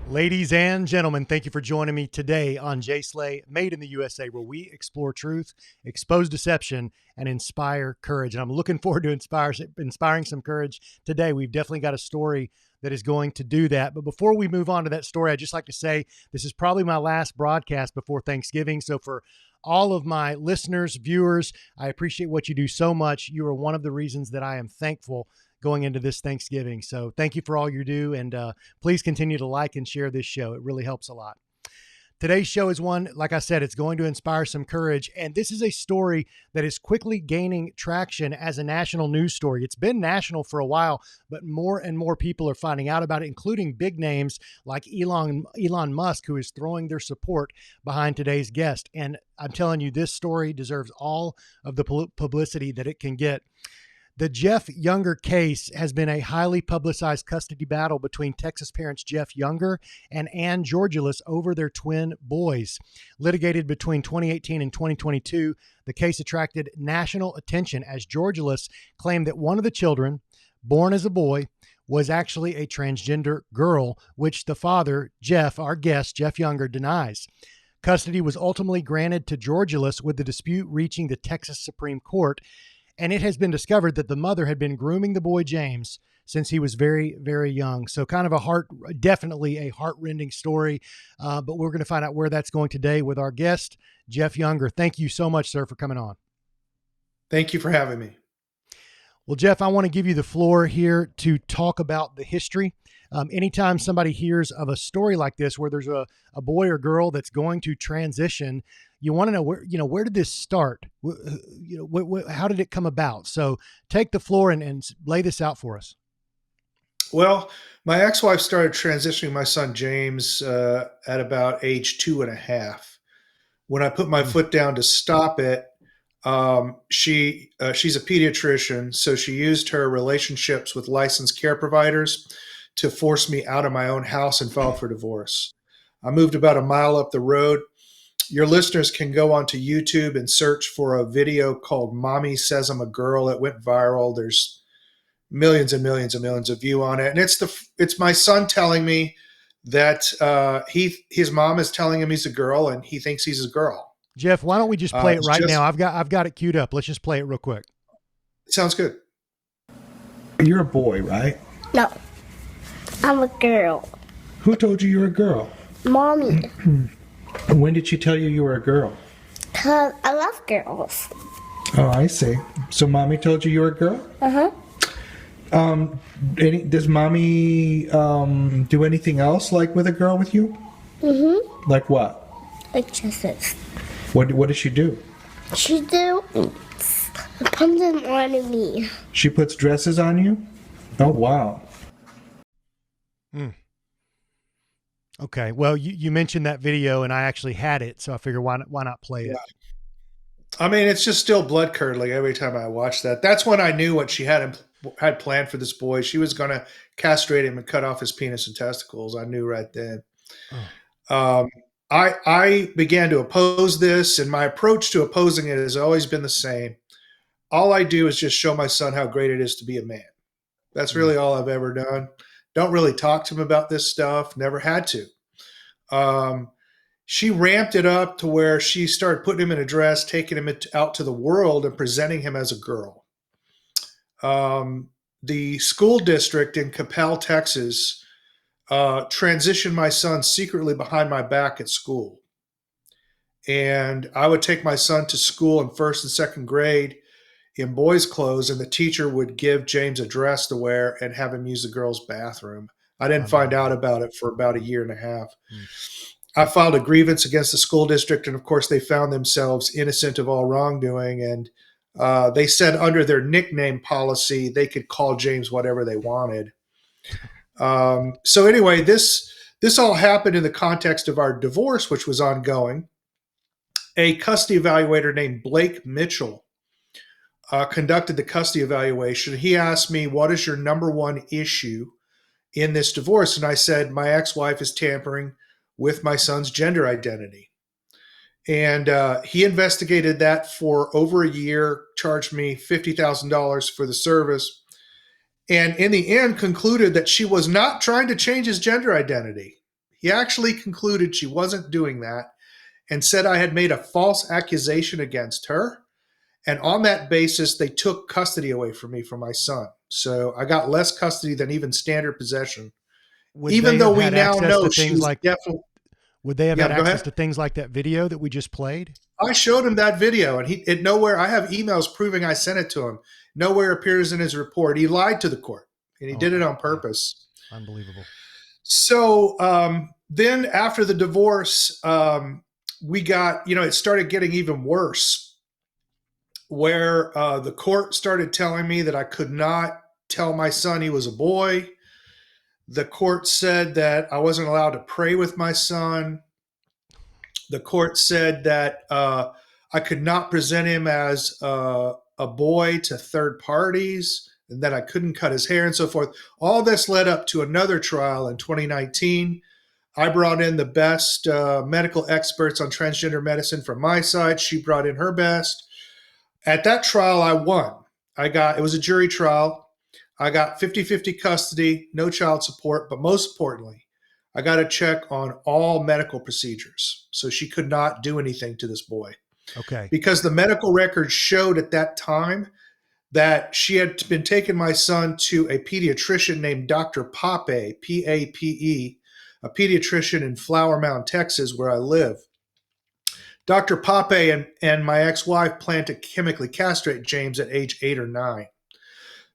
Ladies and gentlemen, thank you for joining me today on J Slay Made in the USA, where we explore truth, expose deception, and inspire courage. And I'm looking forward to inspiring some courage today. We've definitely got a story that is going to do that. But before we move on to that story, I'd just like to say this is probably my last broadcast before Thanksgiving. So for all of my listeners, viewers, I appreciate what you do so much. You are one of the reasons that I am thankful going into this Thanksgiving. So thank you for all you do. And please continue to like and share this show. It really helps a lot. Today's show is one, like I said, it's going to inspire some courage. And this is a story that is quickly gaining traction as a national news story. It's been national for a while, but more and more people are finding out about it, including big names like Elon Musk, who is throwing their support behind today's guest. And I'm telling you, this story deserves all of the publicity that it can get. The Jeff Younger case has been a highly publicized custody battle between Texas parents Jeff Younger and Ann Georgulas over their twin boys. Litigated between 2018 and 2022, the case attracted national attention as Georgulas claimed that one of the children, born as a boy, was actually a transgender girl, which the father, Jeff, our guest, Jeff Younger, denies. Custody was ultimately granted to Georgulas, with the dispute reaching the Texas Supreme Court. And it has been discovered that the mother had been grooming the boy James since he was very, very young. So kind of definitely a heart-rending story. But we're going to find out where that's going today with our guest, Jeff Younger. Thank you so much, sir, for coming on. Thank you for having me. Well, Jeff, I want to give you the floor here to talk about the history. Anytime somebody hears of a story like this, where there's a boy or girl that's going to transition, you want to know where did this start? How did it come about? So take the floor and lay this out for us. Well, my ex-wife started transitioning my son James at about age 2.5. When I put my foot down to stop it, she's a pediatrician, so she used her relationships with licensed care providers to force me out of my own house and filed for divorce. I moved about a mile up the road. Your listeners can go onto YouTube and search for a video called Mommy Says I'm a Girl. It went viral. There's millions and millions and millions of views on it. And it's my son telling me that his mom is telling him he's a girl and he thinks he's a girl. Jeff, why don't we just play it right now? I've got it queued up. Let's just play it real quick. Sounds good. You're a boy, right? No, I'm a girl. Who told you you're a girl? Mommy. When did she tell you you were a girl? Because I love girls. Oh, I see. So mommy told you you were a girl? Uh-huh. Does mommy do anything else like with a girl with you? Mm-hmm. Like what? Like dresses. What does she do? She do put them on me. She puts dresses on you? Oh, wow. Okay. Well, you mentioned that video and I actually had it, so I figure why not play it? I mean, it's just still blood curdling every time I watch that. That's when I knew what she had planned for this boy. She was going to castrate him and cut off his penis and testicles. I knew right then. Oh. I began to oppose this, and my approach to opposing it has always been the same. All I do is just show my son how great it is to be a man. That's really all I've ever done. Don't really talk to him about this stuff. Never had to. She ramped it up to where she started putting him in a dress, taking him out to the world and presenting him as a girl. The school district in Coppell, Texas, transitioned my son secretly behind my back at school. And I would take my son to school in first and second grade in boys' clothes, and the teacher would give James a dress to wear and have him use the girls' bathroom. I didn't find out about it for about 1.5 years. I filed a grievance against the school district, and of course they found themselves innocent of all wrongdoing. And they said under their nickname policy, they could call James whatever they wanted. So anyway, this all happened in the context of our divorce, which was ongoing. A custody evaluator named Blake Mitchell conducted the custody evaluation. He asked me, what is your number one issue in this divorce? And I said, my ex-wife is tampering with my son's gender identity. And he investigated that for over a year, charged me $50,000 for the service, and in the end concluded that she was not trying to change his gender identity. He actually concluded she wasn't doing that and said I had made a false accusation against her. And on that basis, they took custody away from me from my son. So I got less custody than even standard possession, Would even they though have we had now access know to she things was like, definitely. would they have Yeah, had go access ahead. to things like that video that we just played? I showed him that video, and it nowhere. I have emails proving I sent it to him. Nowhere appears in his report. He lied to the court, and he did it on Yeah. purpose. Unbelievable. So then, after the divorce, we got, it started getting even worse, where the court started telling me that I could not tell my son he was a boy. The court said that I wasn't allowed to pray with my son. The court said that I could not present him as a boy to third parties, and that I couldn't cut his hair and so forth. All this led up to another trial in 2019. I brought in the best medical experts on transgender medicine from my side. She brought in her best. At that trial, I won. It was a jury trial. I got 50-50 custody, no child support, but most importantly, I got a check on all medical procedures. So she could not do anything to this boy. Okay. Because the medical records showed at that time that she had been taking my son to a pediatrician named Dr. Pape, P-A-P-E, a pediatrician in Flower Mound, Texas, where I live. Dr. Pape and my ex-wife planned to chemically castrate James at age 8 or 9.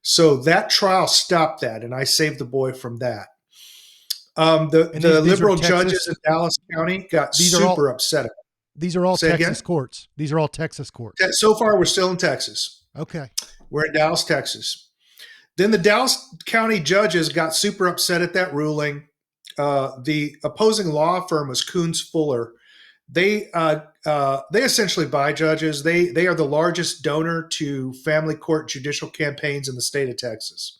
So that trial stopped that, and I saved the boy from that. The liberal judges in Dallas County got super upset. These are all Texas courts. These are all Texas courts. So far, we're still in Texas. Okay. We're in Dallas, Texas. Then the Dallas County judges got super upset at that ruling. The opposing law firm was Coons Fuller. They essentially buy judges. They are the largest donor to family court judicial campaigns in the state of Texas.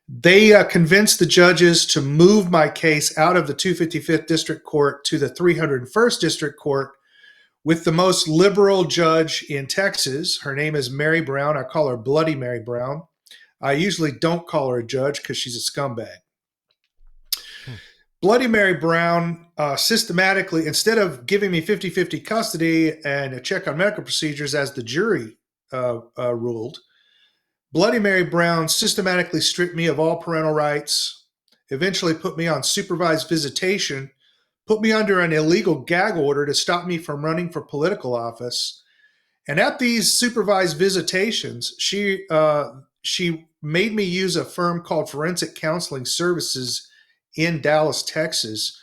They convinced the judges to move my case out of the 255th District Court to the 301st District Court with the most liberal judge in Texas. Her name is Mary Brown. I call her Bloody Mary Brown. I usually don't call her a judge because she's a scumbag. Bloody Mary Brown systematically, instead of giving me 50-50 custody and a check on medical procedures as the jury ruled, Bloody Mary Brown systematically stripped me of all parental rights, eventually put me on supervised visitation, put me under an illegal gag order to stop me from running for political office. And at these supervised visitations, she made me use a firm called Forensic Counseling Services in Dallas, Texas.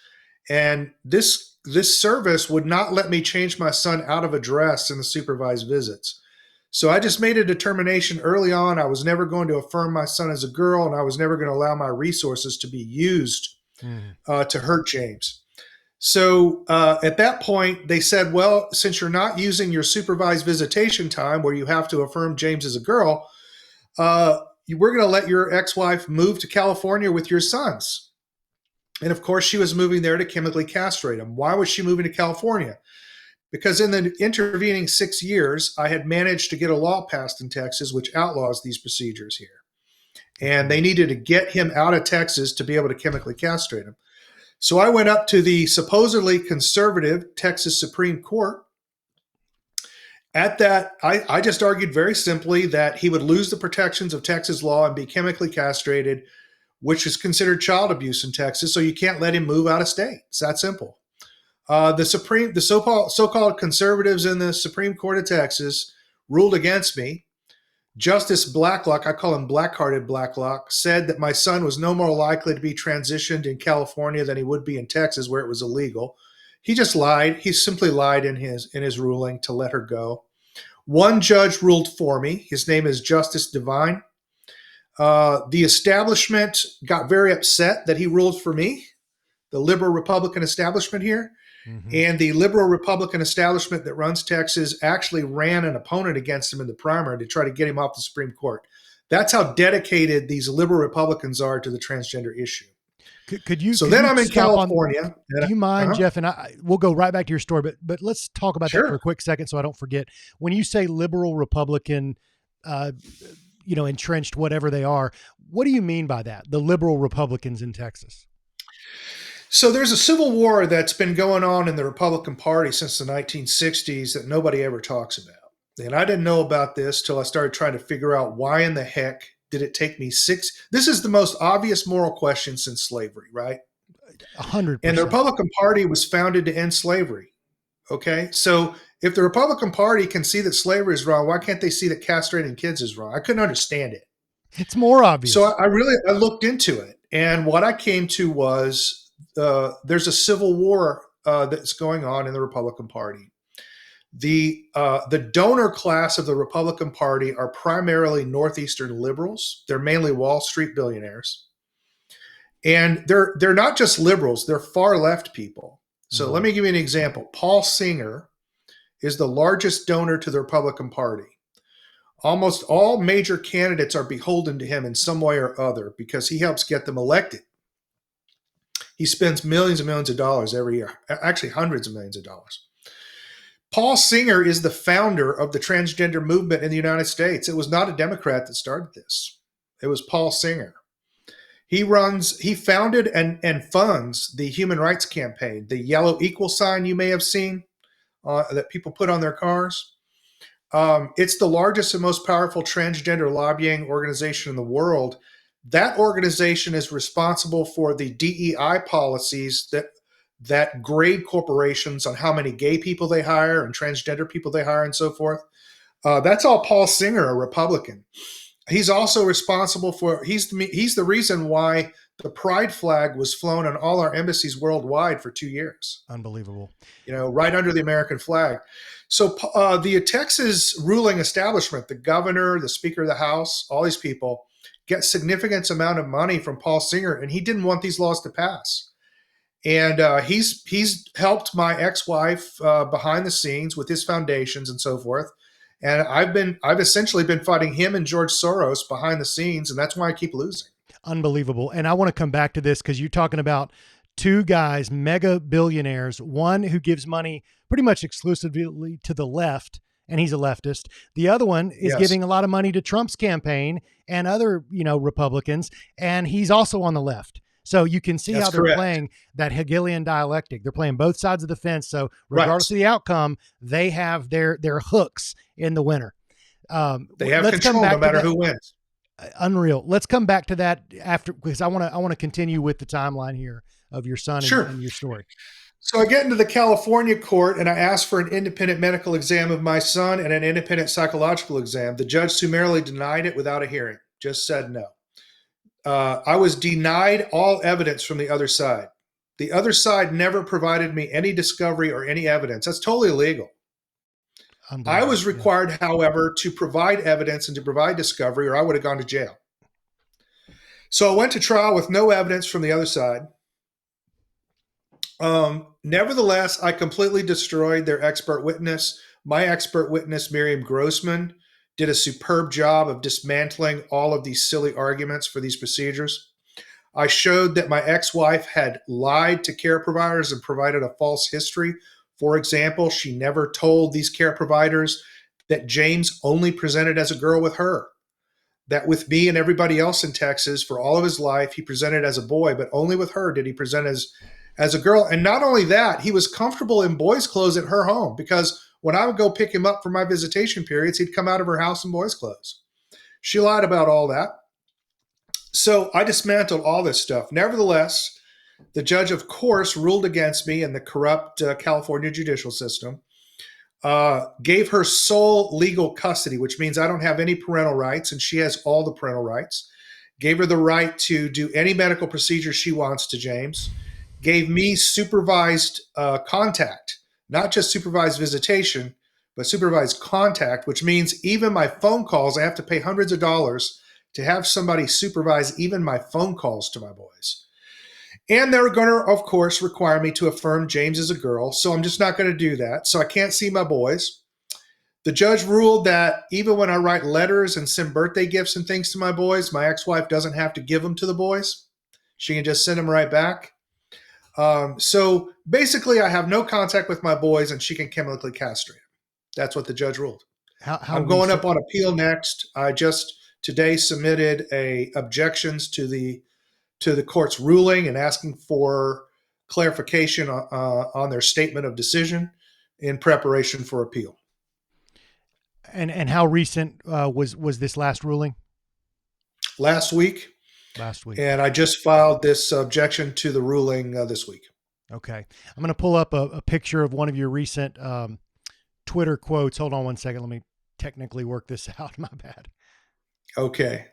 And this service would not let me change my son out of address in the supervised visits. So I just made a determination early on. I was never going to affirm my son as a girl, and I was never going to allow my resources to be used to hurt James. So at that point, they said, well, since you're not using your supervised visitation time where you have to affirm James as a girl, we're going to let your ex-wife move to California with your sons. And of course, she was moving there to chemically castrate him. Why was she moving to California? Because in the intervening 6 years, I had managed to get a law passed in Texas which outlaws these procedures here. And they needed to get him out of Texas to be able to chemically castrate him. So I went up to the supposedly conservative Texas Supreme Court. At that, I just argued very simply that he would lose the protections of Texas law and be chemically castrated, which is considered child abuse in Texas. So you can't let him move out of state. It's that simple. The so-called conservatives in the Supreme Court of Texas ruled against me. Justice Blacklock, I call him Black-Hearted Blacklock, said that my son was no more likely to be transitioned in California than he would be in Texas, where it was illegal. He just lied. He simply lied in his ruling to let her go. One judge ruled for me. His name is Justice Devine. The establishment got very upset that he ruled for me, the liberal Republican establishment here. Mm-hmm. And the liberal Republican establishment that runs Texas actually ran an opponent against him in the primary to try to get him off the Supreme Court. That's how dedicated these liberal Republicans are to the transgender issue. Then I'm in California. Do you mind, Jeff? And we'll go right back to your story, but let's talk about that for a quick second so I don't forget. When you say liberal Republican, entrenched, whatever they are, what do you mean by that? The liberal Republicans in Texas? So there's a civil war that's been going on in the Republican Party since the 1960s that nobody ever talks about. And I didn't know about this till I started trying to figure out why in the heck did it take me This is the most obvious moral question since slavery, right? 100%. And the Republican Party was founded to end slavery. Okay. So if the Republican Party can see that slavery is wrong, why can't they see that castrating kids is wrong? I couldn't understand it. It's more obvious. So I looked into it. And what I came to was there's a civil war that's going on in the Republican Party. The donor class of the Republican Party are primarily Northeastern liberals. They're mainly Wall Street billionaires. And they're not just liberals, they're far left people. So let me give you an example. Paul Singer is the largest donor to the Republican Party. Almost all major candidates are beholden to him in some way or other because he helps get them elected. He spends millions and millions of dollars every year, actually hundreds of millions of dollars. Paul Singer is the founder of the transgender movement in the United States. It was not a Democrat that started this. It was Paul Singer. He founded and funds the Human Rights Campaign, the yellow equal sign you may have seen that people put on their cars. It's the largest and most powerful transgender lobbying organization in the world. That organization is responsible for the DEI policies that grade corporations on how many gay people they hire and transgender people they hire and so forth. That's all Paul Singer, a Republican. He's also responsible for, he's the reason why the pride flag was flown on all our embassies worldwide for 2 years. Unbelievable. Right under the American flag. So the Texas ruling establishment, the governor, the Speaker of the House, all these people get significant amount of money from Paul Singer, and he didn't want these laws to pass. And he's helped my ex-wife behind the scenes with his foundations and so forth. And I've essentially been fighting him and George Soros behind the scenes, and that's why I keep losing. Unbelievable. And I want to come back to this because you're talking about two guys, mega billionaires, one who gives money pretty much exclusively to the left, and he's a leftist. The other one is giving a lot of money to Trump's campaign and other, Republicans, and he's also on the left. So you can see how they're playing that Hegelian dialectic. They're playing both sides of the fence. So regardless of the outcome, they have their hooks in the winner. They have control no matter who wins. Unreal. Let's come back to that after, because I want to continue with the timeline here of your son and your story. So I get into the California court and I ask for an independent medical exam of my son and an independent psychological exam. The judge summarily denied it without a hearing, just said no. I was denied all evidence from the other side. The other side never provided me any discovery or any evidence. That's totally illegal. I was required, however, to provide evidence and to provide discovery, or I would have gone to jail. So I went to trial with no evidence from the other side. Nevertheless, I completely destroyed their expert witness. My expert witness, Miriam Grossman, did a superb job of dismantling all of these silly arguments for these procedures. I showed that my ex-wife had lied to care providers and provided a false history. For example, she never told these care providers that James only presented as a girl with her, that with me and everybody else in Texas for all of his life, he presented as a boy, but only with her did he present as a girl. And not only that, he was comfortable in boys' clothes at her home because when I would go pick him up for my visitation periods, he'd come out of her house in boys' clothes. She lied about all that. So I dismantled all this stuff. Nevertheless, the judge, of course, ruled against me in the corrupt California judicial system, gave her sole legal custody, which means I don't have any parental rights, and she has all the parental rights, gave her the right to do any medical procedure she wants to James, gave me supervised contact, not just supervised visitation, but supervised contact, which means even my phone calls, I have to pay hundreds of dollars to have somebody supervise even my phone calls to my boys. And they're going to, of course, require me to affirm James is a girl. So I'm just not going to do that. So I can't see my boys. The judge ruled that even when I write letters and send birthday gifts and things to my boys, my ex-wife doesn't have to give them to the boys. She can just send them right back. So basically, I have no contact with my boys and she can chemically castrate them. That's what the judge ruled. I'm going up on appeal next. I just today submitted objections to the court's ruling and asking for clarification on their statement of decision in preparation for appeal. And how recent was this last ruling? Last week, Last week. and I just filed this objection to the ruling this week. Okay. I'm going to pull up a picture of one of your recent Twitter quotes. Hold on one second. Let me technically work this out. My bad. Okay.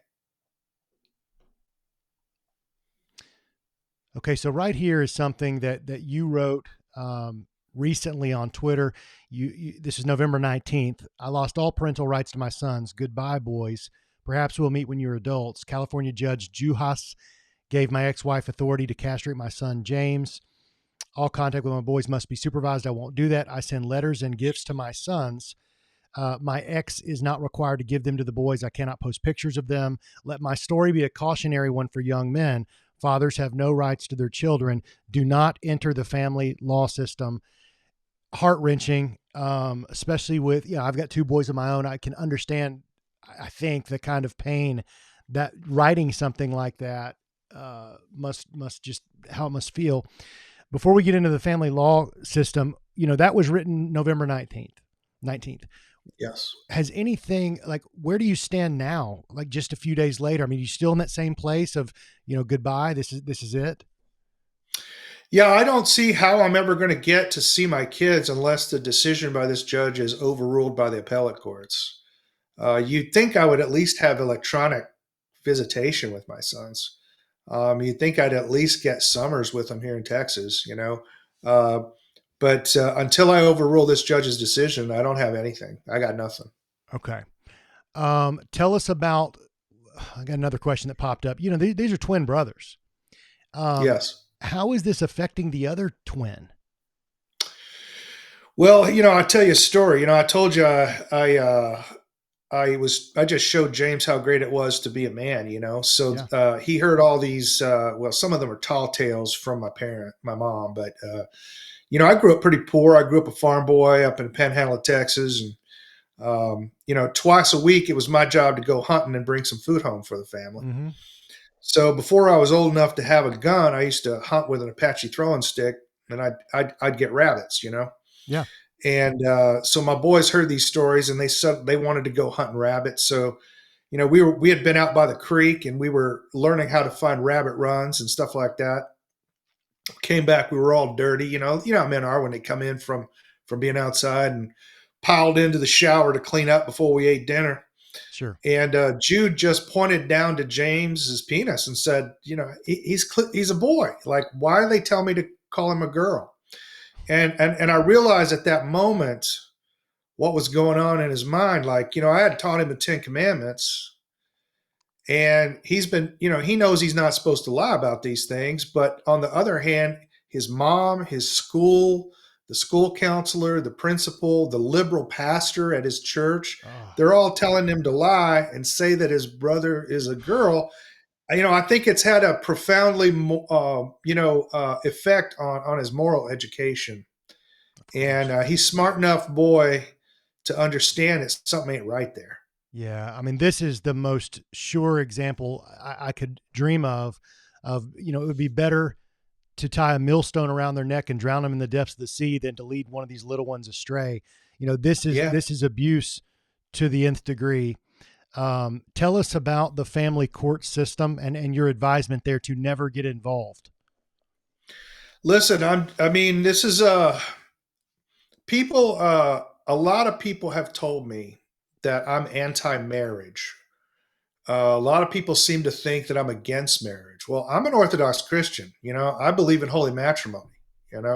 Okay. So right here is something that you wrote recently on Twitter. This is November 19th. I lost all parental rights to my sons. Goodbye, boys. Perhaps we'll meet when you're adults. California Judge Jude gave my ex-wife authority to castrate my son, James. All contact with my boys must be supervised. I won't do that. I send letters and gifts to my sons. My ex is not required to give them to the boys. I cannot post pictures of them. Let my story be a cautionary one for young men. Fathers have no rights to their children. Do not enter the family law system. Heart-wrenching, especially with, I've got two boys of my own. I can understand, I think, the kind of pain that writing something like that must just, how it must feel. Before we get into the family law system, that was written November 19th. Yes. Has anything, like, where do you stand now? Like, just a few days later, I mean, you still in that same place of, goodbye, this is it? Yeah, I don't see how I'm ever going to get to see my kids unless the decision by this judge is overruled by the appellate courts. You'd think I would at least have electronic visitation with my sons. You'd think I'd at least get summers with them here in Texas, but until I overrule this judge's decision, I don't have anything. I got nothing. Okay. Tell us about, I got another question that popped up. These are twin brothers. Yes. How is this affecting the other twin? Well, I'll tell you a story. I told you I just showed James how great it was to be a man, So Yeah. he heard all these. Some of them are tall tales from my mom, but I grew up pretty poor. I grew up a farm boy up in the Panhandle of Texas, and twice a week it was my job to go hunting and bring some food home for the family. Mm-hmm. So before I was old enough to have a gun, I used to hunt with an Apache throwing stick, and I'd get rabbits, Yeah. And so my boys heard these stories, and they said they wanted to go hunting rabbits. So, we had been out by the creek, and we were learning how to find rabbit runs and stuff like that. Came back, we were all dirty, you know how men are when they come in from being outside, and piled into the shower to clean up before we ate dinner. Sure. And Jude just pointed down to James's penis and said, he's a boy. Like, why do they tell me to call him a girl? And I realized at that moment what was going on in his mind. Like, I had taught him the 10 Commandments, and he's been, he knows he's not supposed to lie about these things. But on the other hand, his mom, his school, the school counselor, the principal, the liberal pastor at his church, they're all telling him to lie and say that his brother is a girl. I think it's had a profoundly, effect on his moral education. And he's smart enough, boy, to understand that something ain't right there. Yeah. I mean, this is the most sure example I could dream of, it would be better to tie a millstone around their neck and drown them in the depths of the sea than to lead one of these little ones astray. This is abuse to the nth degree. Tell us about the family court system and your advisement there to never get involved. Listen, this is people. A lot of people have told me that I'm anti-marriage. A lot of people seem to think that I'm against marriage. Well, I'm an Orthodox Christian. I believe in holy matrimony. And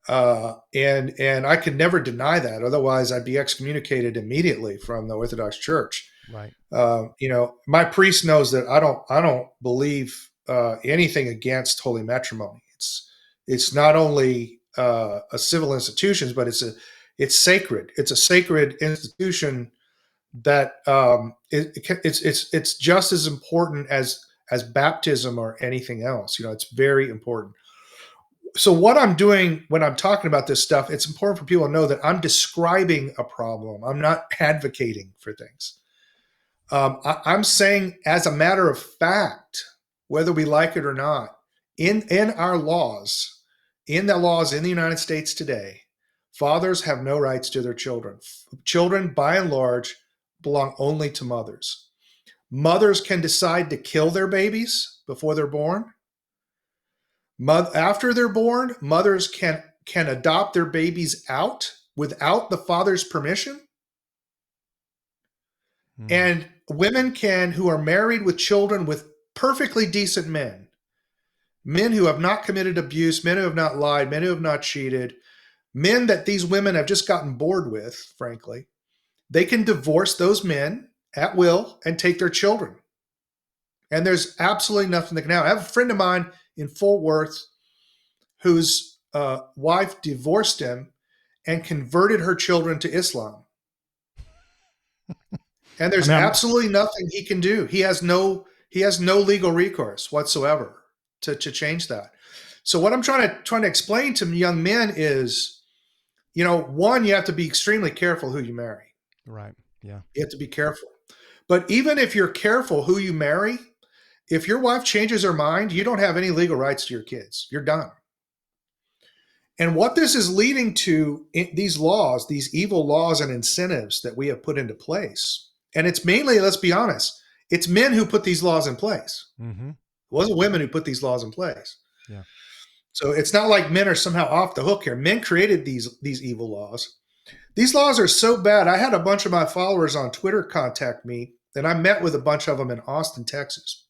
I could never deny that. Otherwise, I'd be excommunicated immediately from the Orthodox Church. Right. My priest knows that I don't believe anything against holy matrimony. It's not only a civil institution, but it's sacred. It's a sacred institution that it's just as important as baptism or anything else. It's very important. So what I'm doing when I'm talking about this stuff, it's important for people to know that I'm describing a problem. I'm not advocating for things. I'm saying, as a matter of fact, whether we like it or not, in our laws, in the laws in the United States today, fathers have no rights to their children. Children, by and large, belong only to mothers. Mothers can decide to kill their babies before they're born. After they're born, mothers can adopt their babies out without the father's permission. And women who are married with children with perfectly decent men who have not committed abuse, men who have not lied, men who have not cheated, men that these women have just gotten bored with, frankly, they can divorce those men at will and take their children. And there's absolutely nothing that can happen. I have a friend of mine in Fort Worth whose wife divorced him and converted her children to Islam. And there's absolutely nothing he can do. He has no legal recourse whatsoever to change that. So what I'm trying to explain to young men is, one, you have to be extremely careful who you marry. Right. Yeah. You have to be careful. But even if you're careful who you marry, if your wife changes her mind, you don't have any legal rights to your kids. You're done. And what this is leading to, these laws, these evil laws and incentives that we have put into place, and it's mainly, let's be honest, it's men who put these laws in place. Mm-hmm. It wasn't women who put these laws in place. Yeah. So it's not like men are somehow off the hook here. Men created these evil laws. These laws are so bad. I had a bunch of my followers on Twitter contact me, and I met with a bunch of them in Austin, Texas.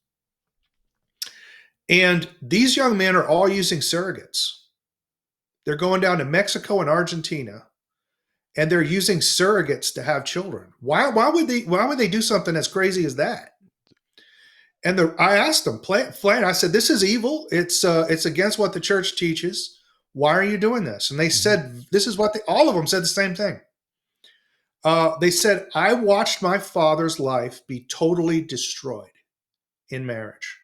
And these young men are all using surrogates. They're going down to Mexico and Argentina, and they're using surrogates to have children. Why would they do something as crazy as that? And I asked them flat. I said, "This is evil. It's against what the church teaches. Why are you doing this?" And they said, "This is what all of them said the same thing." They said, "I watched my father's life be totally destroyed in marriage.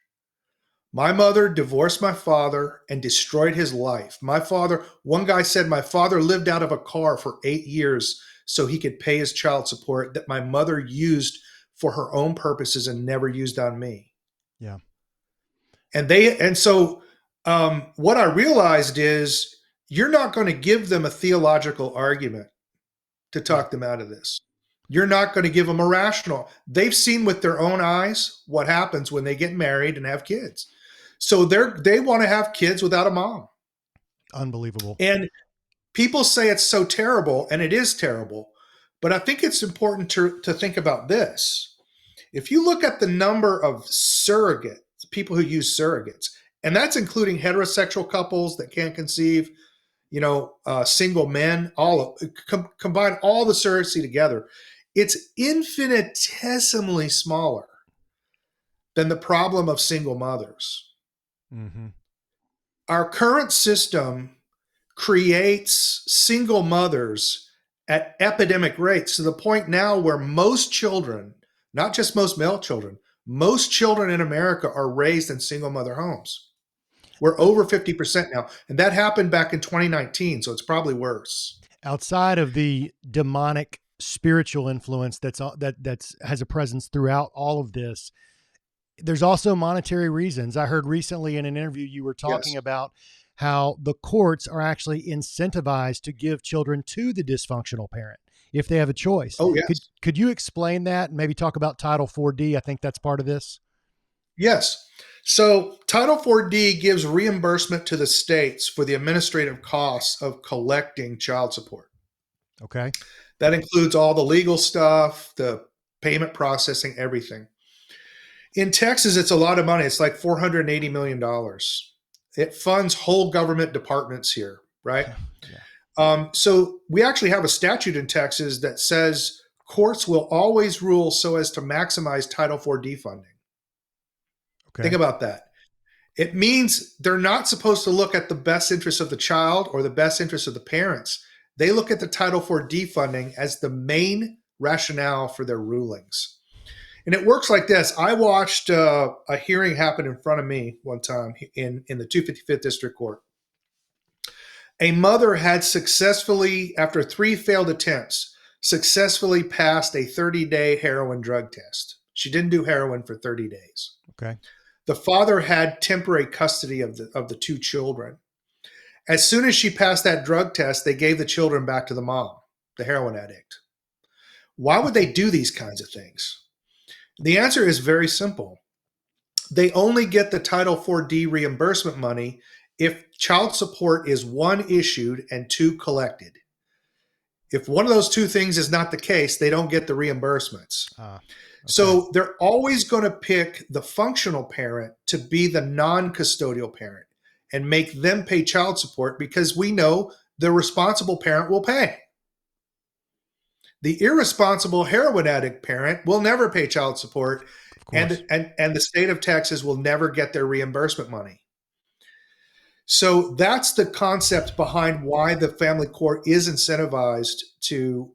My mother divorced my father and destroyed his life. One guy said, my father lived out of a car for 8 years so he could pay his child support that my mother used for her own purposes and never used on me." Yeah. And so what I realized is you're not going to give them a theological argument to talk them out of this. You're not going to give them a rational. They've seen with their own eyes what happens when they get married and have kids. So they want to have kids without a mom. Unbelievable. And people say it's so terrible, and it is terrible. But I think it's important to think about this. If you look at the number of people who use surrogates, and that's including heterosexual couples that can't conceive, single men, combine all the surrogacy together, it's infinitesimally smaller than the problem of single mothers. Mm-hmm. Our current system creates single mothers at epidemic rates to the point now where most children, not just most male children, most children in America are raised in single mother homes. We're over 50% now. And that happened back in 2019. So it's probably worse. Outside of the demonic spiritual influence that has a presence throughout all of this, there's also monetary reasons. I heard recently in an interview you were talking about how the courts are actually incentivized to give children to the dysfunctional parent if they have a choice. Oh, yes. Could you explain that and maybe talk about Title 4D? I think that's part of this. Yes. So Title 4D gives reimbursement to the states for the administrative costs of collecting child support. Okay. That includes all the legal stuff, the payment processing, everything. In Texas, it's a lot of money. It's like $480 million. It funds whole government departments here, right? Yeah. So we actually have a statute in Texas that says courts will always rule so as to maximize Title 4D funding. Okay. Think about that. It means they're not supposed to look at the best interest of the child or the best interest of the parents. They look at the Title 4D funding as the main rationale for their rulings. And it works like this. I watched a hearing happen in front of me one time in the 255th District Court. A mother had successfully, after 3 failed attempts, successfully passed a 30-day heroin drug test. She didn't do heroin for 30 days. Okay. The father had temporary custody of the 2 children. As soon as she passed that drug test, they gave the children back to the mom, the heroin addict. Why would they do these kinds of things? The answer is very simple. They only get the Title IV-D reimbursement money if child support is, 1, issued and 2, collected. If one of those 2 things is not the case, they don't get the reimbursements. Okay. So they're always going to pick the functional parent to be the non-custodial parent and make them pay child support, because we know the responsible parent will pay. The irresponsible heroin addict parent will never pay child support, and the state of Texas will never get their reimbursement money. So that's the concept behind why the family court is incentivized to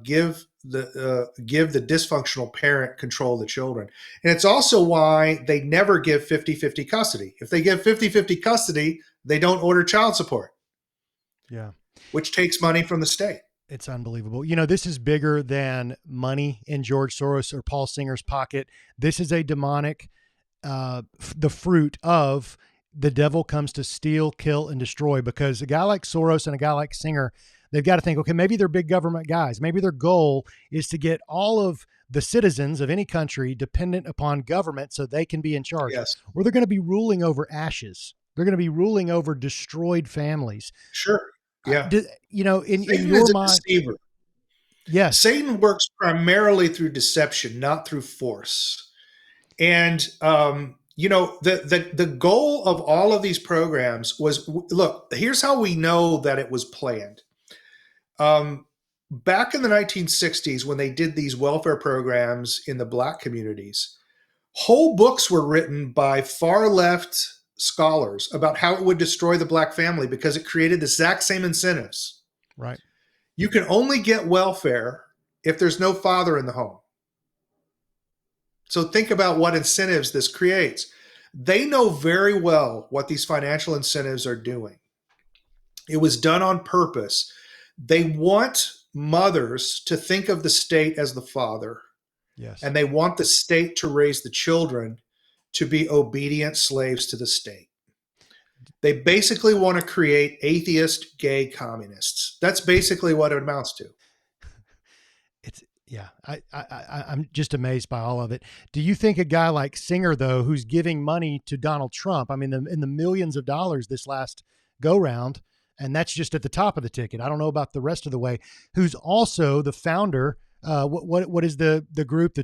give the dysfunctional parent control of the children. And it's also why they never give 50-50 custody. If they give 50-50 custody, they don't order child support. Yeah. Which takes money from the state. It's unbelievable. You know, this is bigger than money in George Soros or Paul Singer's pocket. This is a demonic, the fruit of the devil comes to steal, kill, and destroy, because a guy like Soros and a guy like Singer, they've got to think, okay, maybe they're big government guys. Maybe their goal is to get all of the citizens of any country dependent upon government so they can be in charge. Yes. Or they're going to be ruling over ashes. They're going to be ruling over destroyed families. Sure. Yeah. You know, in Satan your is a mind. deceiver. Yes. Satan works primarily through deception, not through force. And, you know, the goal of all of these programs was, look, here's how we know that it was planned. Back in the 1960s, when they did these welfare programs in the Black communities, whole books were written by far left scholars about how it would destroy the Black family because it created the exact same incentives. Right. You can only get welfare if there's no father in the home. So think about what incentives this creates. They know very well what these financial incentives are doing. It was done on purpose. They want mothers to think of the state as the father. Yes. And they want the state to raise the children to be obedient slaves to the state. They basically want to create atheist, gay communists. That's basically what it amounts to. Yeah, I'm just amazed by all of it. Do you think a guy like Singer, though, who's giving money to Donald Trump, I mean, in the millions of dollars this last go round, and that's just at the top of the ticket. I don't know about the rest of the way, who's also the founder. What is the group, the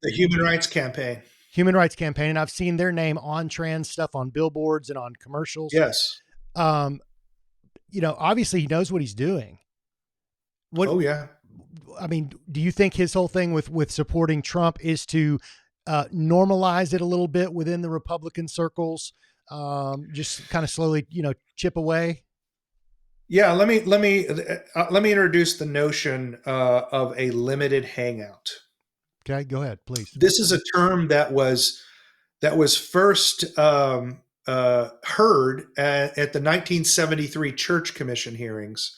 Human Rights Campaign. Human Rights Campaign. And I've seen their name on trans stuff on billboards and on commercials. Yes. You know, obviously he knows what he's doing. Oh yeah. I mean, do you think his whole thing with supporting Trump is to normalize it a little bit within the Republican circles, just kind of slowly, you know, chip away? Yeah, let me introduce the notion of a limited hangout. Okay, go ahead, please. This is a term that was first heard at the 1973 Church Commission hearings.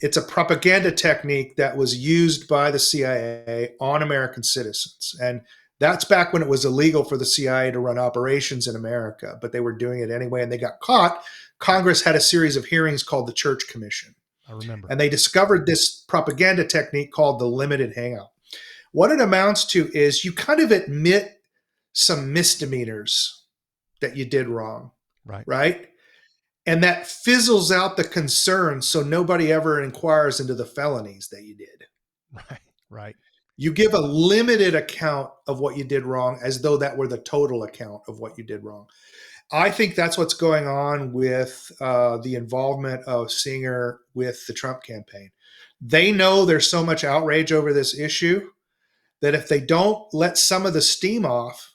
It's a propaganda technique that was used by the CIA on American citizens. And that's back when it was illegal for the CIA to run operations in America, but they were doing it anyway and they got caught. Congress had a series of hearings called the Church Commission. I remember. And they discovered this propaganda technique called the limited hangout. What it amounts to is you kind of admit some misdemeanors that you did wrong. Right? And that fizzles out the concern so nobody ever inquires into the felonies that you did. Right. You give a limited account of what you did wrong as though that were the total account of what you did wrong. I think that's what's going on with the involvement of Singer with the Trump campaign. They know there's so much outrage over this issue that if they don't let some of the steam off,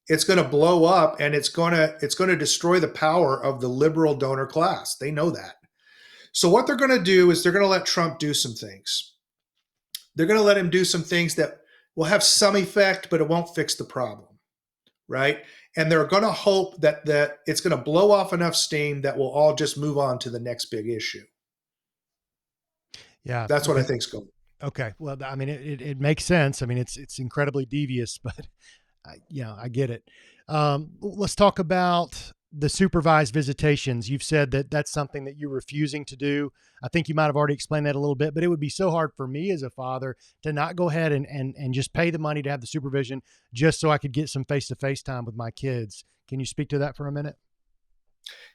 it's going to blow up and it's going to destroy the power of the liberal donor class. They know that. So what they're going to do is they're going to let Trump do some things. They're going to let him do some things that will have some effect, but it won't fix the problem, right? And they're going to hope that it's going to blow off enough steam that we'll all just move on to the next big issue. Yeah. That's what I think's going on. Okay. Well, I mean, it makes sense. I mean, it's incredibly devious, but I get it. Let's talk about the supervised visitations, you've said that that's something that you're refusing to do. I think you might have already explained that a little bit, but it would be so hard for me as a father to not go ahead and just pay the money to have the supervision just so I could get some face-to-face time with my kids. Can you speak to that for a minute?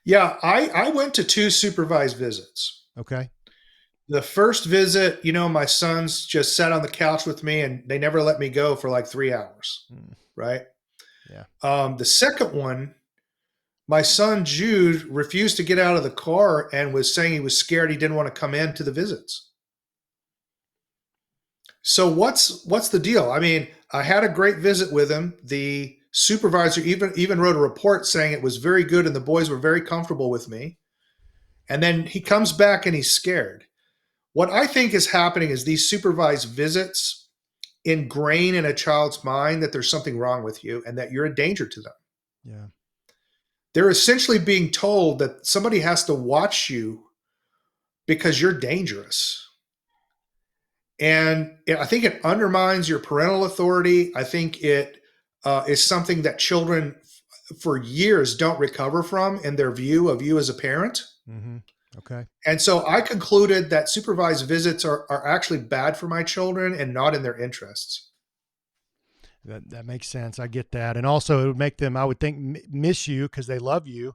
Yeah, I went to 2 supervised visits. Okay. The first visit, my sons just sat on the couch with me and they never let me go for like 3 hours, right? Yeah. The second one, my son Jude refused to get out of the car and was saying he was scared, he didn't want to come in to the visits. So what's the deal? I mean, I had a great visit with him. The supervisor even wrote a report saying it was very good and the boys were very comfortable with me. And then he comes back and he's scared. What I think is happening is these supervised visits ingrain in a child's mind that there's something wrong with you and that you're a danger to them. Yeah. They're essentially being told that somebody has to watch you because you're dangerous. And I think it undermines your parental authority. I think it is something that children for years don't recover from in their view of you as a parent. Mm-hmm. Okay. And so I concluded that supervised visits are actually bad for my children and not in their interests. That makes sense. I get that. And also it would make them, I would think, miss you because they love you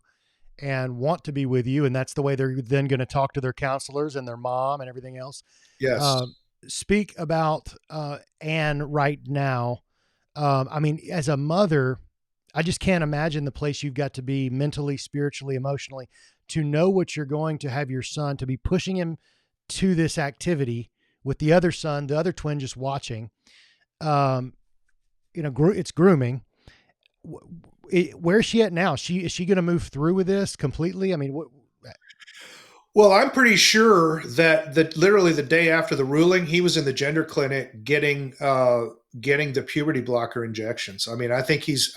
and want to be with you. And that's the way they're then going to talk to their counselors and their mom and everything else. Yes. Speak about Anne right now. I mean, as a mother, I just can't imagine the place you've got to be mentally, spiritually, emotionally, to know what you're going to have your son, to be pushing him to this activity with the other son, the other twin just watching. It's grooming. Where's she at now? Is she going to move through with this completely? I mean, Well, I'm pretty sure that literally the day after the ruling, he was in the gender clinic getting the puberty blocker injections. I mean, I think his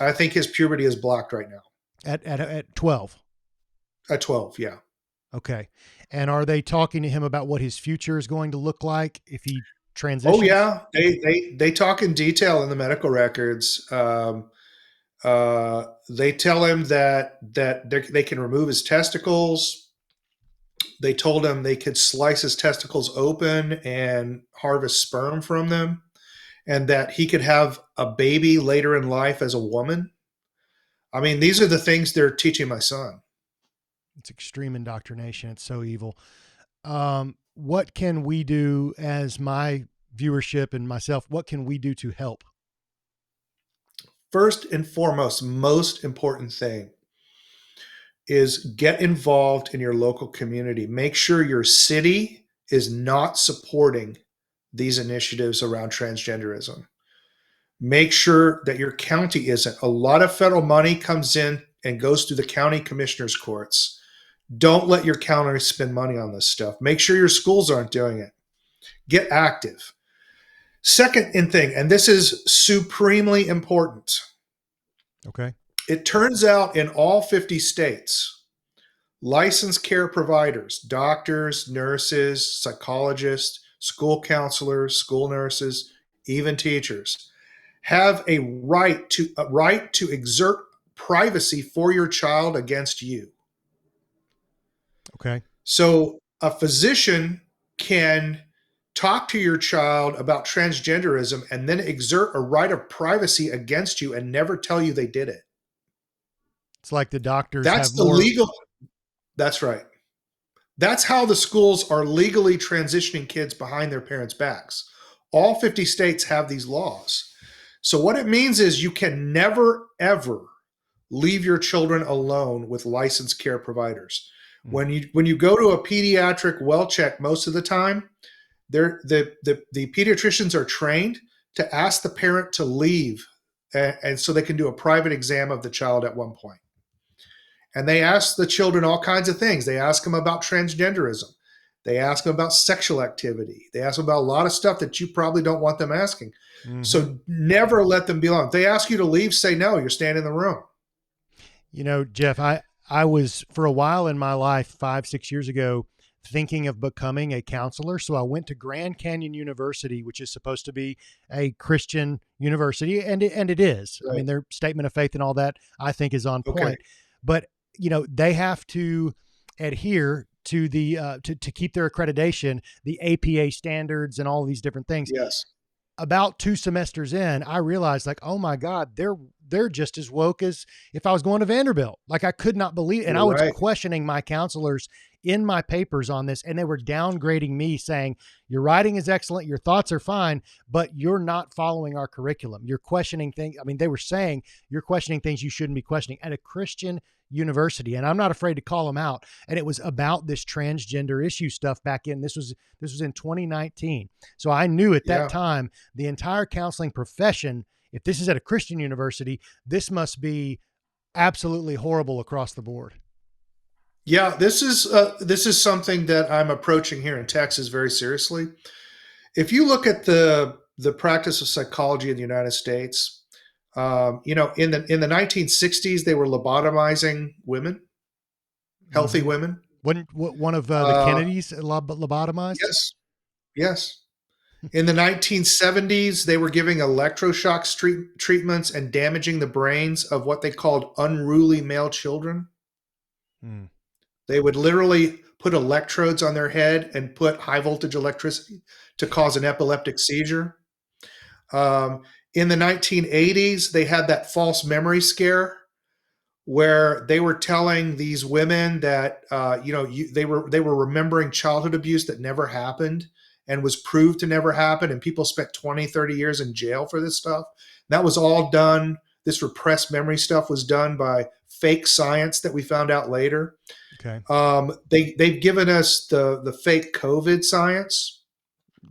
puberty is blocked right now. At 12. At 12, yeah. Okay. And are they talking to him about what his future is going to look like if he transitions? Oh yeah, they talk in detail in the medical records. They tell him that they can remove his testicles. They told him they could slice his testicles open and harvest sperm from them, and that he could have a baby later in life as a woman. I mean, these are the things they're teaching my son. It's extreme indoctrination. It's so evil. What can we do as my viewership and myself? What can we do to help? First and foremost, most important thing is get involved in your local community. Make sure your city is not supporting these initiatives around transgenderism. Make sure that your county isn't. A lot of federal money comes in and goes through the county commissioners' courts. Don't let your county spend money on this stuff. Make sure your schools aren't doing it. Get active. Second thing, and this is supremely important. Okay. It turns out in all 50 states, licensed care providers, doctors, nurses, psychologists, school counselors, school nurses, even teachers, have a right to exert privacy for your child against you. Okay. So a physician can talk to your child about transgenderism and then exert a right of privacy against you and never tell you they did it. It's like the doctors That's have the more legal. That's right. That's how the schools are legally transitioning kids behind their parents' backs. All 50 states have these laws. So what it means is you can never, ever leave your children alone with licensed care providers. Mm. When you go to a pediatric well check, most of the time, the pediatricians are trained to ask the parent to leave, and so they can do a private exam of the child at one point. And they ask the children all kinds of things. They ask them about transgenderism. They ask them about sexual activity. They ask them about a lot of stuff that you probably don't want them asking. Mm-hmm. So never let them be alone. If they ask you to leave, say no, you're staying in the room. You know, Jeff, I was for a while in my life, 5-6 years ago, thinking of becoming a counselor. So I went to Grand Canyon University, which is supposed to be a Christian university. And it is. Right. I mean, their statement of faith and all that, I think, is on point. Okay. But they have to adhere to the to keep their accreditation, the APA standards and all these different things. Yes. About 2 semesters in, I realized like, oh my God, they're just as woke as if I was going to Vanderbilt. Like I could not believe, and I You're was right. questioning my counselors in my papers on this, and they were downgrading me, saying, your writing is excellent, your thoughts are fine, but you're not following our curriculum. You're questioning things. I mean, they were saying you're questioning things you shouldn't be questioning at a Christian university. And I'm not afraid to call them out. And it was about this transgender issue stuff back in, this was in 2019. So I knew at that Yeah. time, the entire counseling profession, if this is at a Christian university, this must be absolutely horrible across the board. Yeah, this is something that I'm approaching here in Texas very seriously. If you look at the practice of psychology in the United States, in the 1960s they were lobotomizing women, healthy Mm-hmm. women. Wasn't one of the Uh, Kennedys lobotomized? yes, yes. In the 1970s, they were giving electroshock treatments and damaging the brains of what they called unruly male children. Mm. They would literally put electrodes on their head and put high voltage electricity to cause an epileptic seizure. In the 1980s, they had that false memory scare where they were telling these women that they were remembering childhood abuse that never happened and was proved to never happen, and people spent 20, 30 years in jail for this stuff. That was all done. This repressed memory stuff was done by fake science that we found out later. Okay. They've given us the fake COVID science.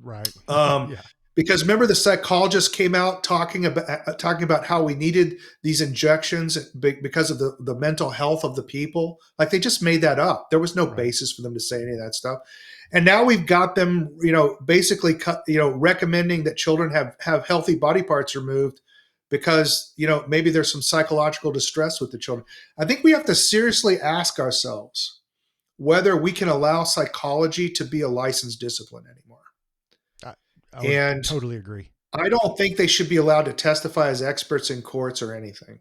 Right. Yeah. Because remember, the psychologist came out talking about how we needed these injections because of the mental health of the people. Like they just made that up. There was no Right. basis for them to say any of that stuff. And now we've got them, basically recommending that children have healthy body parts removed because, maybe there's some psychological distress with the children. I think we have to seriously ask ourselves whether we can allow psychology to be a licensed discipline anymore. I would And totally agree. I don't think they should be allowed to testify as experts in courts or anything.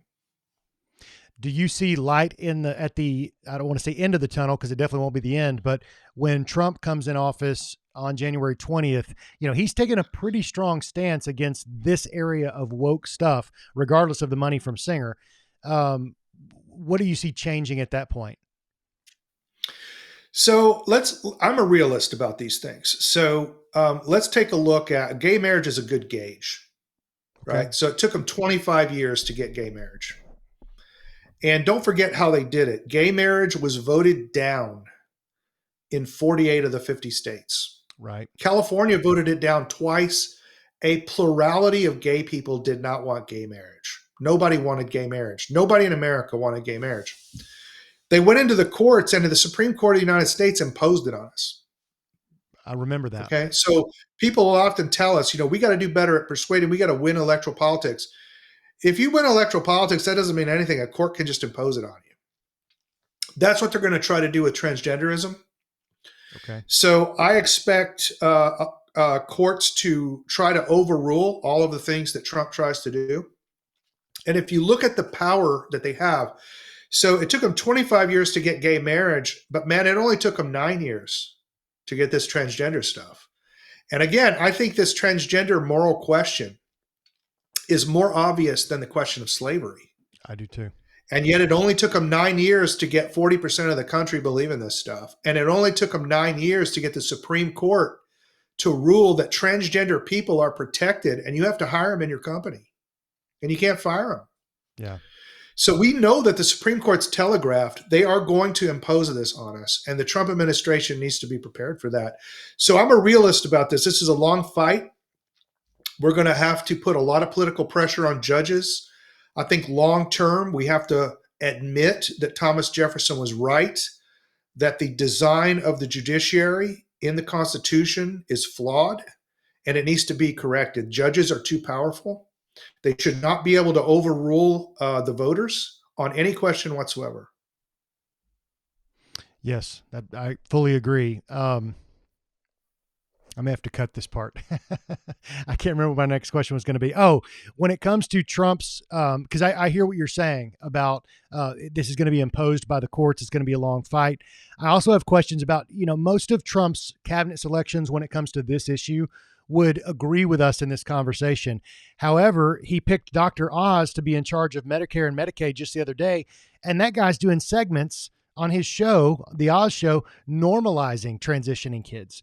Do you see light at the, I don't want to say end of the tunnel because it definitely won't be the end, but when Trump comes in office on January 20th, he's taken a pretty strong stance against this area of woke stuff, regardless of the money from Singer. What do you see changing at that point? So I'm a realist about these things. So let's take a look at gay marriage is a good gauge, right? Okay. So it took them 25 years to get gay marriage. And don't forget how they did it. Gay marriage was voted down in 48 of the 50 states. Right. California voted it down twice. A plurality of gay people did not want gay marriage. Nobody wanted gay marriage. Nobody in America wanted gay marriage. They went into the courts, and the Supreme Court of the United States imposed it on us. I remember that. Okay. So people will often tell us, we got to do better at persuading. We got to win electoral politics. If you win electoral politics, that doesn't mean anything. A court can just impose it on you. That's what they're going to try to do with transgenderism. Okay. So I expect courts to try to overrule all of the things that Trump tries to do. And if you look at the power that they have, so it took them 25 years to get gay marriage, but man, it only took them 9 years to get this transgender stuff. And again, I think this transgender moral question is more obvious than the question of slavery. I do too. And yet it only took them 9 years to get 40% of the country believing this stuff. And it only took them 9 years to get the Supreme Court to rule that transgender people are protected and you have to hire them in your company and you can't fire them. Yeah. So we know that the Supreme Court's telegraphed they are going to impose this on us, and the Trump administration needs to be prepared for that. So I'm a realist about this. This is a long fight. We're going to have to put a lot of political pressure on judges. I think long term, we have to admit that Thomas Jefferson was right, that the design of the judiciary in the Constitution is flawed, and it needs to be corrected. Judges are too powerful. They should not be able to overrule the voters on any question whatsoever. Yes, I fully agree. I may have to cut this part. I can't remember what my next question was going to be. Oh, when it comes to Trump's, because I hear what you're saying about this is going to be imposed by the courts. It's going to be a long fight. I also have questions about, most of Trump's cabinet selections when it comes to this issue would agree with us in this conversation. However, he picked Dr. Oz to be in charge of Medicare and Medicaid just the other day, and that guy's doing segments on his show, the Oz Show, normalizing transitioning kids.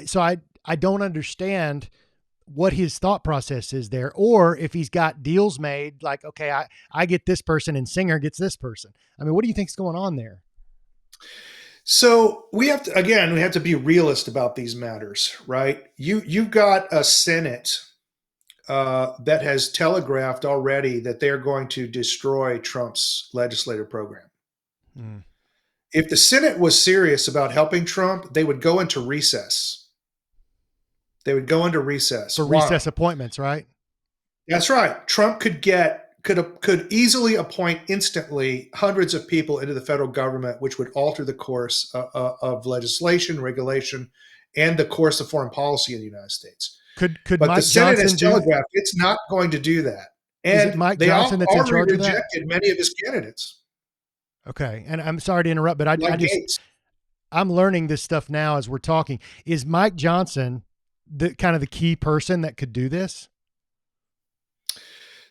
So I don't understand what his thought process is there, or if he's got deals made, like, okay, I get this person and Singer gets this person. I mean, what do you think's going on there? So we have to be realist about these matters, right? You've got a Senate that has telegraphed already that they're going to destroy Trump's legislative program. If the Senate was serious about helping Trump, they would go into recess. For recess appointments, right? That's right. Trump could easily appoint instantly hundreds of people into the federal government, which would alter the course of legislation, regulation, and the course of foreign policy in the United States. Could but Mike the Senate Johnson has telegraphed it's not going to do that, and Mike they Johnson that's in charge already of that? rejected many of his candidates. Okay, and I'm sorry to interrupt, but I'm learning this stuff now as we're talking. Is Mike Johnson the key person that could do this?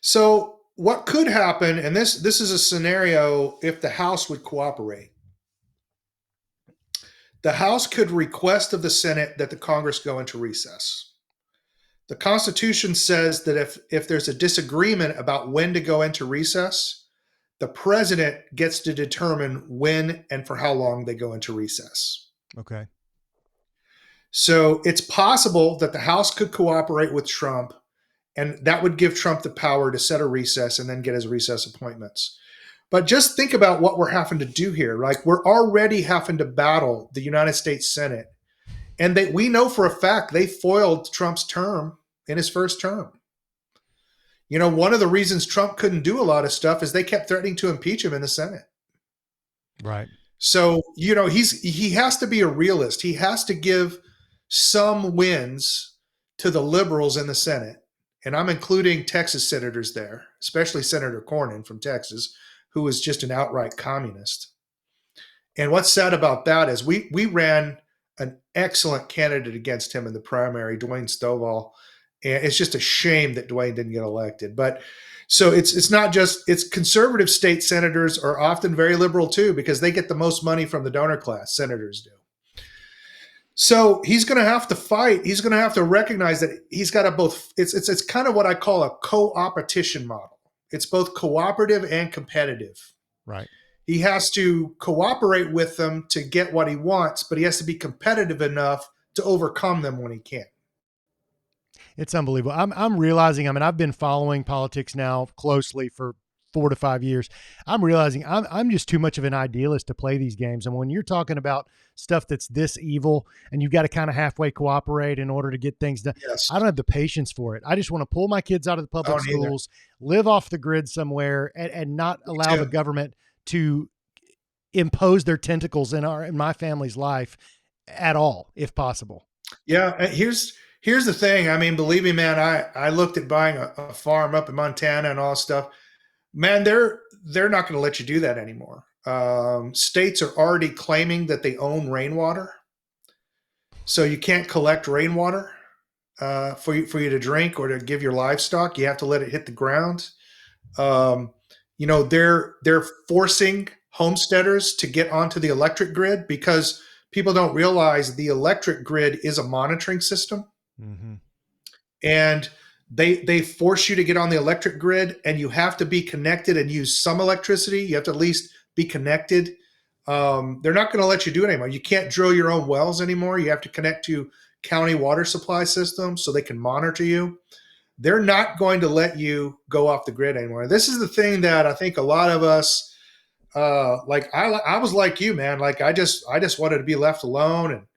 So what could happen, and this is a scenario if the House would cooperate. The House could request of the Senate that the Congress go into recess. The Constitution says that if there's a disagreement about when to go into recess, the president gets to determine when and for how long they go into recess. Okay. So it's possible that the House could cooperate with Trump, and that would give Trump the power to set a recess and then get his recess appointments. But just think about what we're having to do here. Like, we're already having to battle the United States Senate, and we know for a fact they foiled Trump's term in his first term. One of the reasons Trump couldn't do a lot of stuff is they kept threatening to impeach him in the Senate. Right. So, he has to be a realist. He has to give some wins to the liberals in the Senate. And I'm including Texas senators there, especially Senator Cornyn from Texas, who is just an outright communist. And what's sad about that is we ran an excellent candidate against him in the primary, Dwayne Stovall. And it's just a shame that Dwayne didn't get elected. But so it's not just, it's conservative state senators are often very liberal too, because they get the most money from the donor class, senators do. So he's going to have to fight. He's going to have to recognize that he's got to both, it's kind of what I call a co-opetition model. It's both cooperative and competitive. Right. He has to cooperate with them to get what he wants, but he has to be competitive enough to overcome them when he can. It's unbelievable. I'm realizing, I've been following politics now closely for 4 to 5 years. I'm realizing I'm just too much of an idealist to play these games. And when you're talking about stuff that's this evil and you've got to kind of halfway cooperate in order to get things done, yes. I don't have the patience for it. I just want to pull my kids out of the public schools, live off the grid somewhere, and not allow the government to impose their tentacles in my family's life at all, if possible. Yeah. Here's the thing. Believe me, man, I looked at buying a farm up in Montana and all this stuff. Man, they're not going to let you do that anymore. States are already claiming that they own rainwater. So you can't collect rainwater for you to drink or to give your livestock. You have to let it hit the ground. They're forcing homesteaders to get onto the electric grid because people don't realize the electric grid is a monitoring system. Mm-hmm. And they force you to get on the electric grid, and you have to be connected and use some electricity. You have to at least be connected. They're not going to let you do it anymore. You can't drill your own wells anymore. You have to connect to county water supply systems so they can monitor you. They're not going to let you go off the grid anymore. This is the thing that I think a lot of us, I was like you, man. Like I just wanted to be left alone, and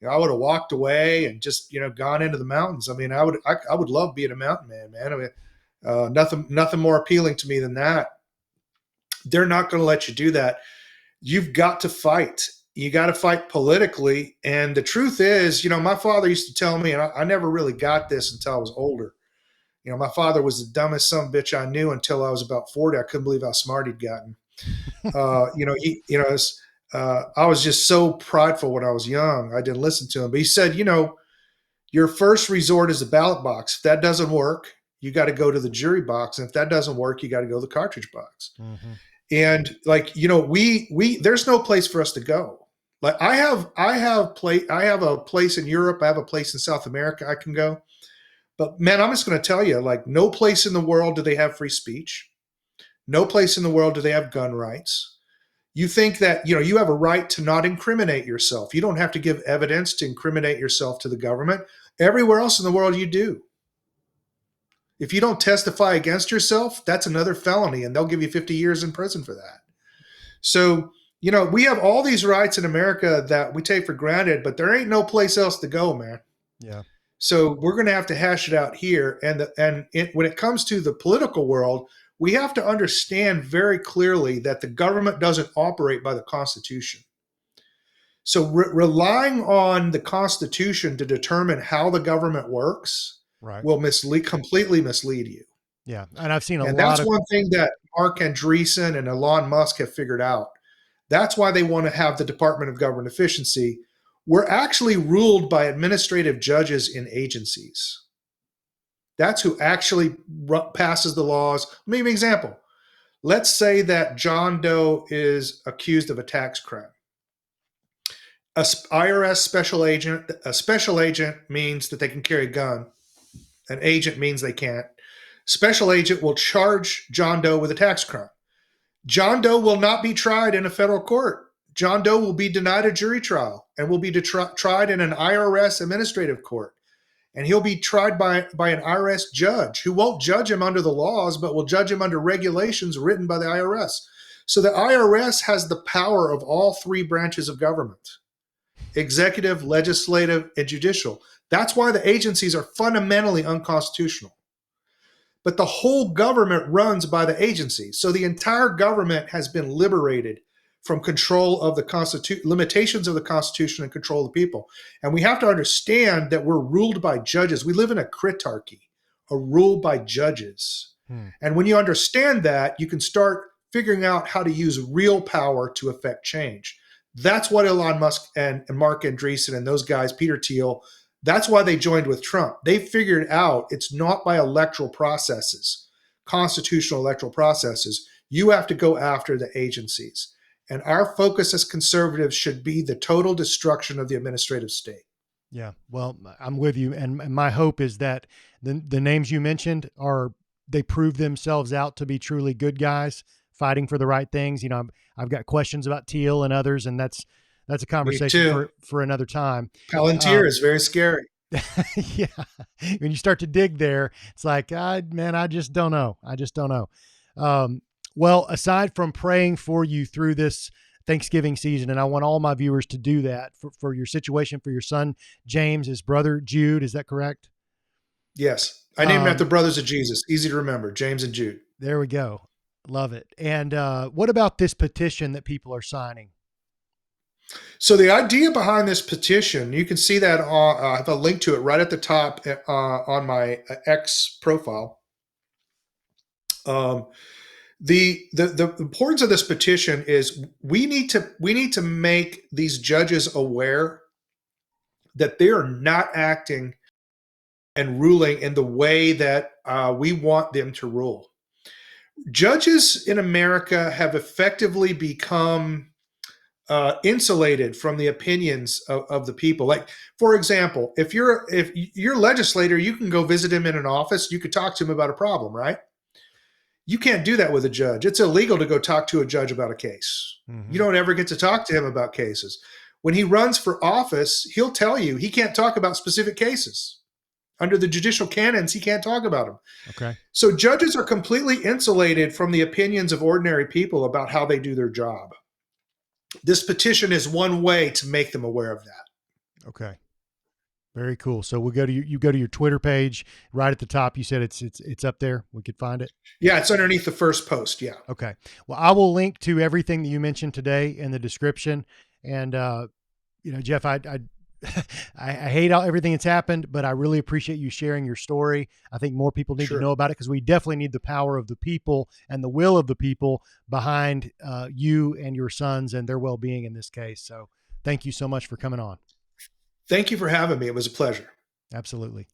I would have walked away and just gone into the mountains. I would love being a mountain man. Nothing more appealing to me than that. They're not going to let you do that. You've got to fight. you got to fight politically. And the truth is, my father used to tell me, and I never really got this until I was older. My father was the dumbest son of a bitch I knew until I was about 40. I couldn't believe how smart he'd gotten. I was just so prideful when I was young. I didn't listen to him. But he said, your first resort is the ballot box. If that doesn't work, you got to go to the jury box. And if that doesn't work, you got to go to the cartridge box. Mm-hmm. And we there's no place for us to go. Like I have a place in Europe. I have a place in South America I can go. But man, I'm just going to tell you, like, no place in the world do they have free speech. No place in the world do they have gun rights. You think that, you have a right to not incriminate yourself. You don't have to give evidence to incriminate yourself to the government. Everywhere else in the world, you do. If you don't testify against yourself, that's another felony, and they'll give you 50 years in prison for that. So, we have all these rights in America that we take for granted, but there ain't no place else to go, man. Yeah. So we're going to have to hash it out here. When it comes to the political world, we have to understand very clearly that the government doesn't operate by the Constitution. So relying on the Constitution to determine how the government works will completely mislead you. Yeah. And I've seen that's one thing that Mark Andreessen and Elon Musk have figured out. That's why they want to have the Department of Government Efficiency. We're actually ruled by administrative judges in agencies. That's who actually passes the laws. Let me give you an example. Let's say that John Doe is accused of a tax crime. A IRS special agent, a special agent means that they can carry a gun. An agent means they can't. Special agent will charge John Doe with a tax crime. John Doe will not be tried in a federal court. John Doe will be denied a jury trial and will be tried in an IRS administrative court. And he'll be tried by an IRS judge who won't judge him under the laws, but will judge him under regulations written by the IRS. So the IRS has the power of all three branches of government: executive, legislative, and judicial. That's why the agencies are fundamentally unconstitutional. But the whole government runs by the agencies. So the entire government has been liberated from control of the limitations of the Constitution and control of the people. And we have to understand that we're ruled by judges. We live in a critarchy, a rule by judges. And when you understand that, you can start figuring out how to use real power to affect change. That's what Elon Musk and Mark Andreessen and those guys, Peter Thiel, that's why they joined with Trump. They figured out it's not by electoral processes, constitutional electoral processes. You have to go after the agencies. And our focus as conservatives should be the total destruction of the administrative state. Yeah, well, I'm with you. And my hope is that the names you mentioned they prove themselves out to be truly good guys fighting for the right things. I've got questions about Thiel and others, and that's a conversation for another time. Palantir is very scary. Yeah. When you start to dig there, it's like, man, I just don't know. Well, aside from praying for you through this Thanksgiving season, and I want all my viewers to do that for your situation, for your son, James, his brother, Jude. Is that correct? Yes. I named him after brothers of Jesus. Easy to remember, James and Jude. There we go. Love it. And what about this petition that people are signing? So the idea behind this petition, you can see that I have a link to it right at the top on my X profile. The importance of this petition is we need to make these judges aware that they are not acting and ruling in the way that we want them to rule. Judges in America have effectively become insulated from the opinions of the people. Like, for example, if you're a legislator, you can go visit him in an office. You could talk to him about a problem, right? You can't do that with a judge. It's illegal to go talk to a judge about a case. Mm-hmm. You don't ever get to talk to him about cases. When he runs for office, he'll tell you he can't talk about specific cases. Under the judicial canons, he can't talk about them. Okay. So judges are completely insulated from the opinions of ordinary people about how they do their job. This petition is one way to make them aware of that. Okay. Very cool. So we'll you go to your Twitter page right at the top. You said it's up there. We could find it. Yeah, it's underneath the first post. Yeah. Okay. Well, I will link to everything that you mentioned today in the description. And, Jeff, I hate everything that's happened, but I really appreciate you sharing your story. I think more people need to Sure. know about it, because we definitely need the power of the people and the will of the people behind you and your sons and their well-being in this case. So thank you so much for coming on. Thank you for having me. It was a pleasure. Absolutely.